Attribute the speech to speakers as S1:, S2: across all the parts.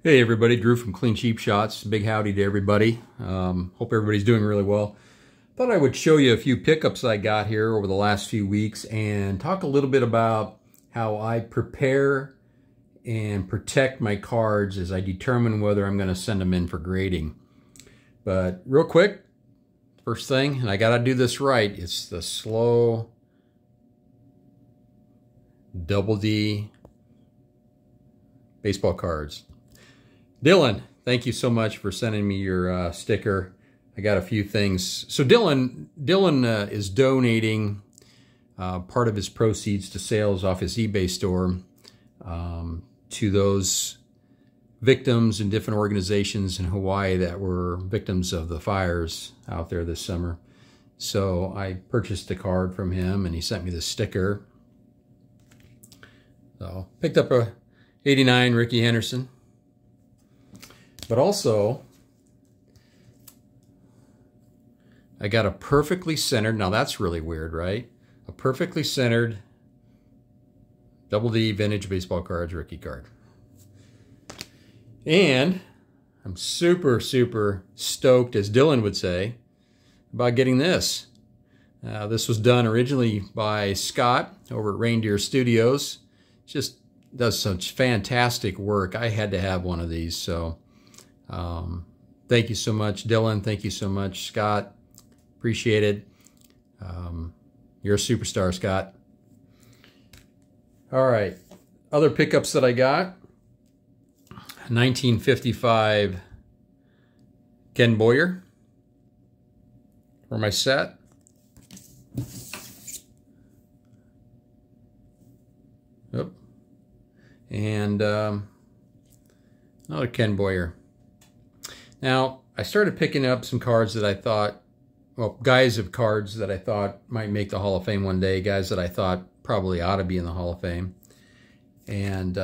S1: Hey everybody, Drew from Clean Cheap Shots. Big howdy to everybody. Hope everybody's doing really well. Thought I would show you a few pickups I got here over the last few weeks and talk a little bit about how I prepare and protect my cards as I determine whether I'm going to send them in for grading. But real quick, first thing, and I got to do this right, it's the slow double D baseball cards. Dylan, thank you so much for sending me your sticker. I got a few things. So Dylan is donating part of his proceeds to sales off his eBay store to those victims in different organizations in Hawaii that were victims of the fires out there this summer. So I purchased a card from him and he sent me the sticker. So picked up a 89 Ricky Henderson. But also, I got a perfectly centered, now that's really weird, right? A perfectly centered double D vintage baseball cards rookie card. And I'm super, super stoked, as Dylan would say, about getting this. This was done originally by Scott over at Reindeer Studios. Just does such fantastic work. I had to have one of these, so thank you so much, Dylan. Thank you so much, Scott. Appreciate it. You're a superstar, Scott. All right. Other pickups that I got. 1955 Ken Boyer for my set. Oop. And another Ken Boyer. Now, I started picking up some cards that I thought, well, guys of cards that I thought might make the Hall of Fame one day, guys that I thought probably ought to be in the Hall of Fame. And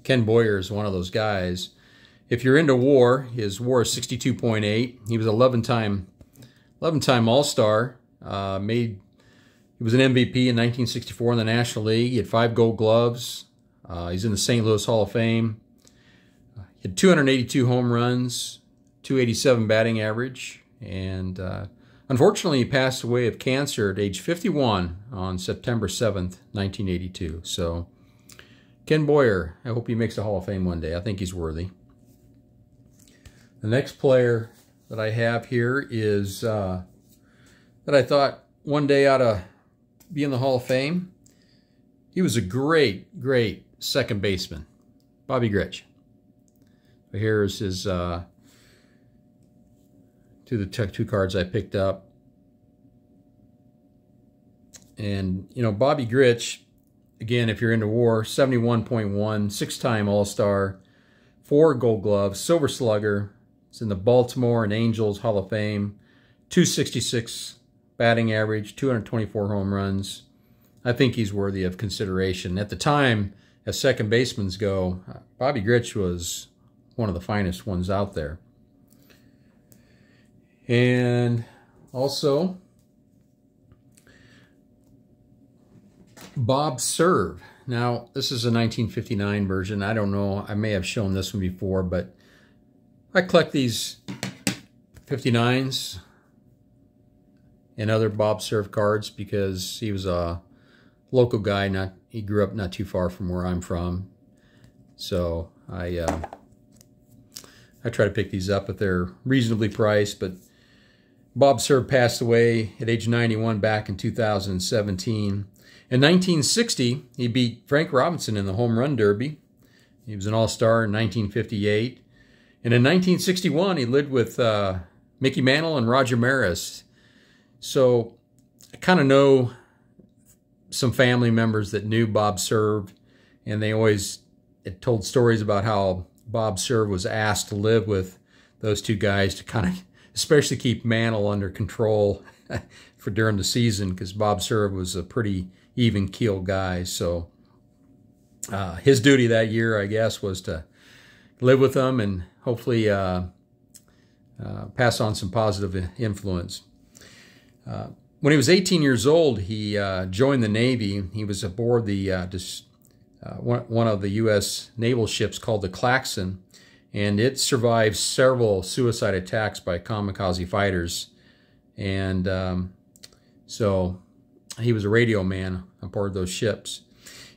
S1: Ken Boyer is one of those guys. If you're into WAR, his WAR is 62.8. He was 11-time All-Star. He was an MVP in 1964 in the National League. He had 5 Gold Gloves. He's in the St. Louis Hall of Fame. He had 282 home runs, 287 batting average, and unfortunately he passed away of cancer at age 51 on September 7th, 1982. So Ken Boyer, I hope he makes the Hall of Fame one day. I think he's worthy. The next player that I have here is that I thought one day ought to be in the Hall of Fame. He was a great, great second baseman, Bobby Gretch. Here's his two cards I picked up. And, you know, Bobby Gretch, again, if you're into WAR, 71.1, 6-time All-Star, 4 Gold Gloves, Silver Slugger. It's in the Baltimore and Angels Hall of Fame. 266 batting average, 224 home runs. I think he's worthy of consideration. At the time, as second basemen go, Bobby Gretch was one of the finest ones out there. And also Bob Serve. Now, this is a 1959 version. I don't know, I may have shown this one before, but I collect these 59s and other Bob Serve cards because he was a local guy. He grew up not too far from where I'm from. So I try to pick these up if they're reasonably priced, but Bob Serve passed away at age 91 back in 2017. In 1960, he beat Frank Robinson in the Home Run Derby. He was an All-Star in 1958. And in 1961, he lived with Mickey Mantle and Roger Maris. So I kind of know some family members that knew Bob Serve, and they always told stories about how Bob Serve was asked to live with those two guys to kind of, especially keep Mantle under control for during the season, because Bob Serve was a pretty even-keeled guy. So his duty that year, I guess, was to live with them and hopefully pass on some positive influence. When he was 18 years old, he joined the Navy. He was aboard the one of the U.S. naval ships called the Klaxon, and it survived several suicide attacks by kamikaze fighters. And so he was a radio man on board those ships.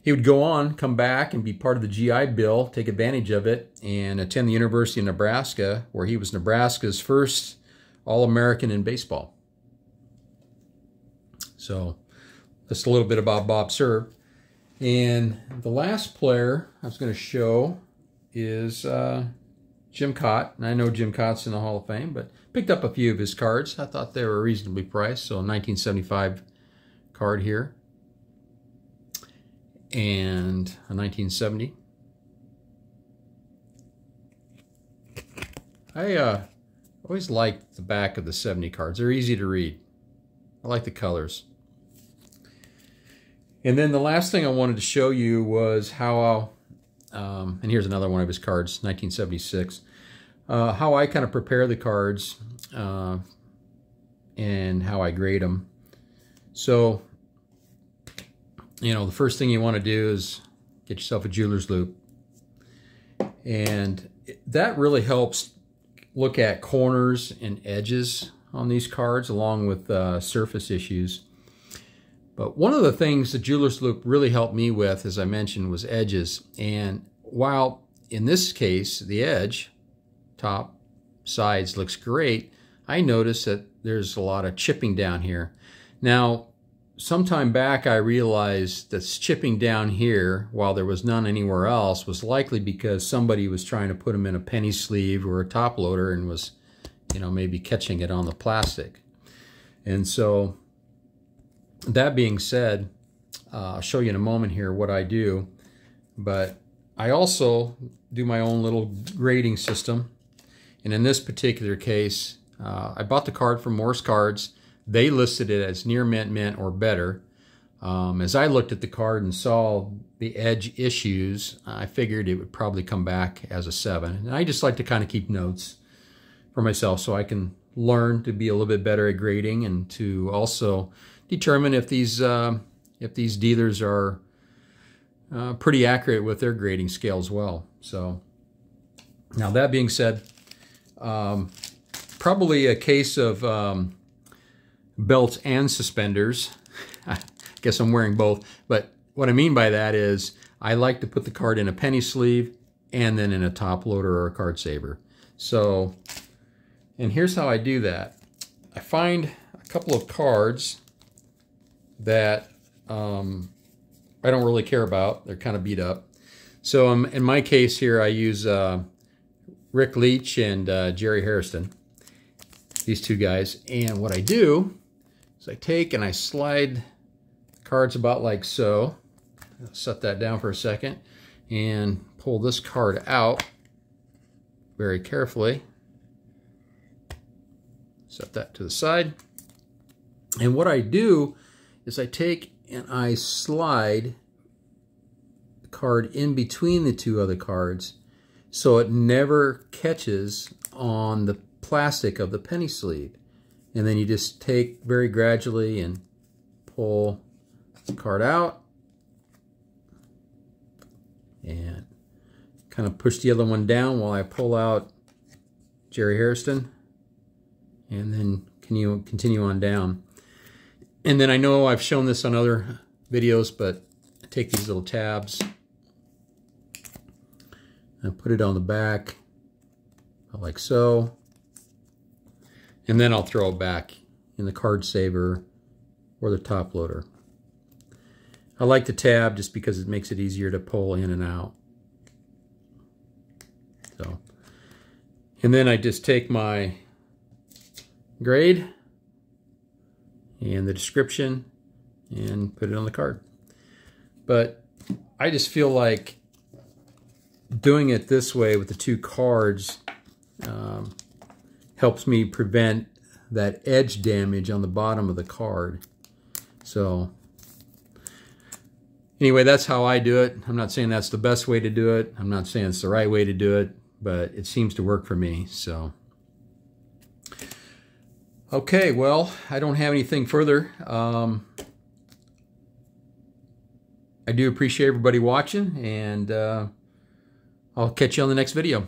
S1: He would go on, come back, and be part of the GI Bill, take advantage of it, and attend the University of Nebraska, where he was Nebraska's first All-American in baseball. So that's a little bit about Bob Cerv. And the last player I was going to show is Jim Cott. And I know Jim Cott's in the Hall of Fame, but picked up a few of his cards. I thought they were reasonably priced. So a 1975 card here. And a 1970. I always liked the back of the 70 cards. They're easy to read. I like the colors. And then the last thing I wanted to show you was how, and here's another one of his cards, 1976, how I kind of prepare the cards and how I grade them. So, you know, the first thing you want to do is get yourself a jeweler's loupe. And that really helps look at corners and edges on these cards along with surface issues. But one of the things the jeweler's loupe really helped me with, as I mentioned, was edges. And while in this case, the edge, top, sides looks great, I noticed that there's a lot of chipping down here. Now, sometime back I realized that chipping down here, while there was none anywhere else, was likely because somebody was trying to put them in a penny sleeve or a top loader and was, you know, maybe catching it on the plastic. And so, that being said, I'll show you in a moment here what I do, but I also do my own little grading system. And in this particular case, I bought the card from Morse Cards. They listed it as near mint or better. As I looked at the card and saw the edge issues, I figured it would probably come back as a 7. And I just like to kind of keep notes for myself so I can learn to be a little bit better at grading and to also determine if these dealers are pretty accurate with their grading scale as well. So now that being said, probably a case of belts and suspenders. I guess I'm wearing both, but what I mean by that is I like to put the card in a penny sleeve and then in a top loader or a card saver. So, and here's how I do that. I find a couple of cards that I don't really care about. They're kind of beat up. So in my case here, I use Rick Leach and Jerry Hairston, these two guys. And what I do is I take and I slide cards about like so. I'll set that down for a second and pull this card out very carefully. Set that to the side. And what I do is I take and I slide the card in between the two other cards so it never catches on the plastic of the penny sleeve. And then you just take very gradually and pull the card out and kind of push the other one down while I pull out Jerry Hairston, and then continue on down. And then I know I've shown this on other videos, but I take these little tabs and put it on the back like so, and then I'll throw it back in the card saver or the top loader. I like the tab just because it makes it easier to pull in and out. So, and then I just take my grade and the description and put it on the card. But I just feel like doing it this way with the two cards helps me prevent that edge damage on the bottom of the card. So anyway, that's how I do it. I'm not saying that's the best way to do it. I'm not saying it's the right way to do it, but it seems to work for me. So okay, well, I don't have anything further. I do appreciate everybody watching, and I'll catch you on the next video.